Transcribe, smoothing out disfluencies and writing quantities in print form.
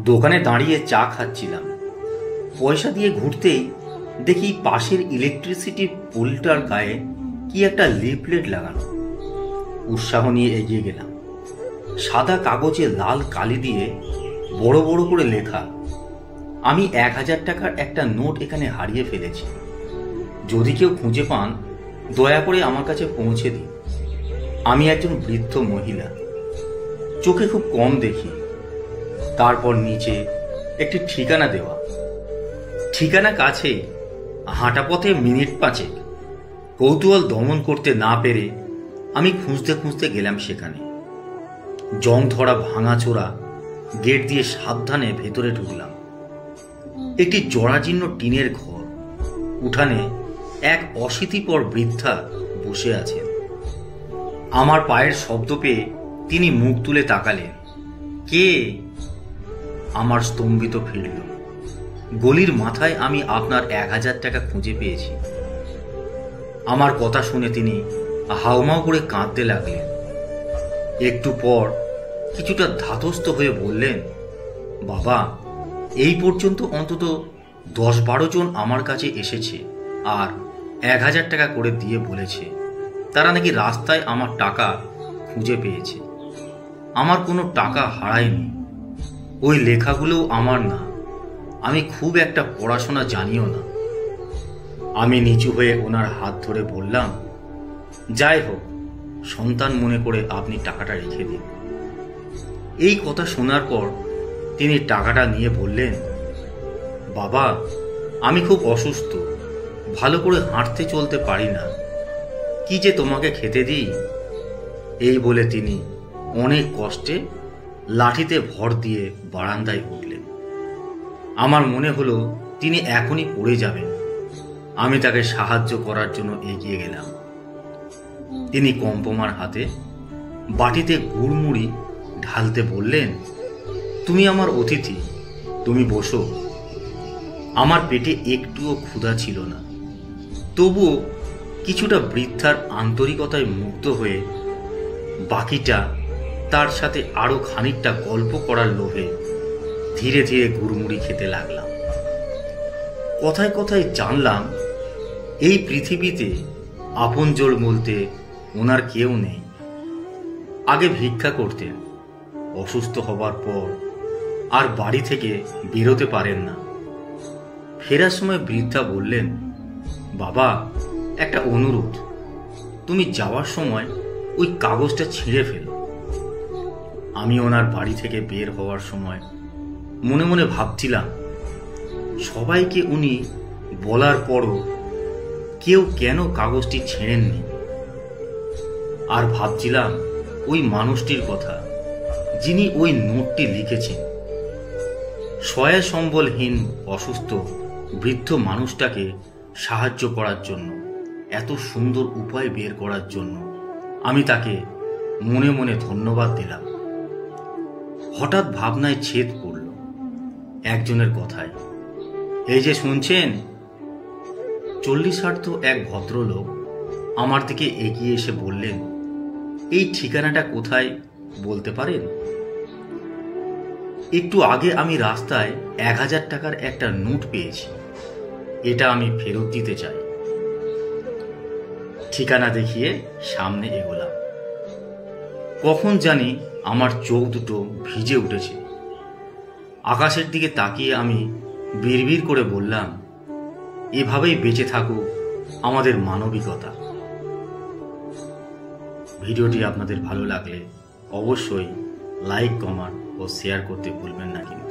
দোকানে দাঁড়িয়ে চা খাচ্ছিলাম। পয়সা দিয়ে ঘুরতেই দেখি পাশের ইলেকট্রিসিটি পোলটার গায়ে কি একটা লিফলেট লাগানো। উৎসাহ নিয়ে এগিয়ে গেলাম। সাদা কাগজে লাল কালি দিয়ে বড় বড় করে লেখা, আমি 1000 টাকার একটা নোট এখানে হারিয়ে ফেলেছি। যদি কেউ খুঁজে পান দয়া করে আমার কাছে পৌঁছে দিন। আমি একজন বৃদ্ধ মহিলা, চোখে খুব কম দেখি। তারপর নিচে একটি ঠিকানা দেওয়া। ঠিকানা কাছে, হাঁটা পথে মিনিট 5। কৌতূহল দমন করতে না পেরে আমি খুঁজতে খুঁজতে গেলাম সেখানে। জং ধরা ভাঙাচোরা গেট দিয়ে সাবধানে ভেতরে ঢুকলাম। একটি জরাজীর্ণ টিনের ঘর। উঠানে এক অশীতিপর বৃদ্ধা বসে আছেন। আমার পায়ের শব্দ পেয়ে তিনি মুখ তুলে তাকালেন। কে? আমার স্তম্ভিত ফিরল। গলির মাথায় আমি আপনার 1000 টাকা খুঁজে পেয়েছি। আমার কথা শুনে তিনি হাউমাউ করে কাঁদতে লাগলেন। একটু পর কিছুটা ধাতস্থ হয়ে বললেন, বাবা, এই পর্যন্ত অন্তত 10-12 জন আমার কাছে এসেছে আর 1000 টাকা করে দিয়ে বলেছে তারা নাকি রাস্তায় আমার টাকা খুঁজে পেয়েছে। আমার কোনো টাকা হারায়নি। ওই লেখাগুলোও আমার না। আমি খুব একটা পড়াশোনা জানিও না। আমি নিচু হয়ে ওনার হাত ধরে বললাম, যাই হোক, সন্তান মনে করে আপনি টাকাটা রেখে দিন। এই কথা শোনার পর তিনি টাকাটা নিয়ে বললেন, বাবা, আমি খুব অসুস্থ, ভালো করে হাঁটতে চলতে পারি না, কি যে তোমাকে খেতে দিই। এই বলে তিনি অনেক কষ্টে লাঠিতে ভর দিয়ে বারান্দায় উঠলেন। আমার মনে হলো তিনি এখনই পড়ে যাবেন। আমি তাকে সাহায্য করার জন্য এগিয়ে গেলাম। তিনি কম্পমার হাতে বাটিতে গুড়মুড়ি ঢালতে বললেন, তুমি আমার অতিথি, তুমি বসো। আমার পেটে একটুও ক্ষুধা ছিল না। তবুও কিছুটা বৃদ্ধার আন্তরিকতায় মুগ্ধ হয়ে বাকিটা তার সাথে আরো খানিকটা গল্প করার লোভে ধীরে ধীরে গুড়মুড়ি খেতে লাগলাম। কথায় কথায় জানলাম এই পৃথিবীতে আপনজন বলতে ওনার কেউ নেই। আগে ভিক্ষা করতেন, অসুস্থ হবার পর আর বাড়ি থেকে বেরোতে পারেন না। ফেরার সময় বৃদ্ধা বললেন, বাবা, একটা অনুরোধ, তুমি যাওয়ার সময় ওই কাগজটা ছিঁড়ে ফেলো। আমি ওনার বাড়ি থেকে বের হওয়ার সময় মনে মনে ভাবছিলাম, সবাইকে উনি বলার পরও কেউ কেন কাগজটি ছেড়েননি। আর ভাবছিলাম ওই মানুষটির কথা যিনি ওই নোটটি লিখেছেন। সহায় সম্বলহীন অসুস্থ বৃদ্ধ মানুষটাকে সাহায্য করার জন্য, এত সুন্দর উপায় বের করার জন্য আমি তাকে মনে মনে ধন্যবাদ দিলাম। হঠাৎ ভাবনায় ছেদ পড়ল একজনের কথায়। এই যে শুনছেন, 40-60 এক ভদ্রলোক আমার দিকে এগিয়ে এসে বললেন, এই ঠিকানাটা কোথায় বলতে পারেন? একটু আগে আমি রাস্তায় 1000 টাকার একটা নোট পেয়েছি, এটা আমি ফেরত দিতে চাই। ঠিকানা দেখিয়ে সামনে এগোলাম। কখন জানি আমার চোখ দুটো ভিজে উঠেছে। আকাশের দিকে তাকিয়ে আমি বিড়বিড় করে বললাম, এভাবেই বেঁচে থাকুক আমাদের মানবিকতা। ভিডিওটি আপনাদের ভালো লাগলে অবশ্যই লাইক, কমেন্ট ও শেয়ার করতে ভুলবেন না কিন্তু।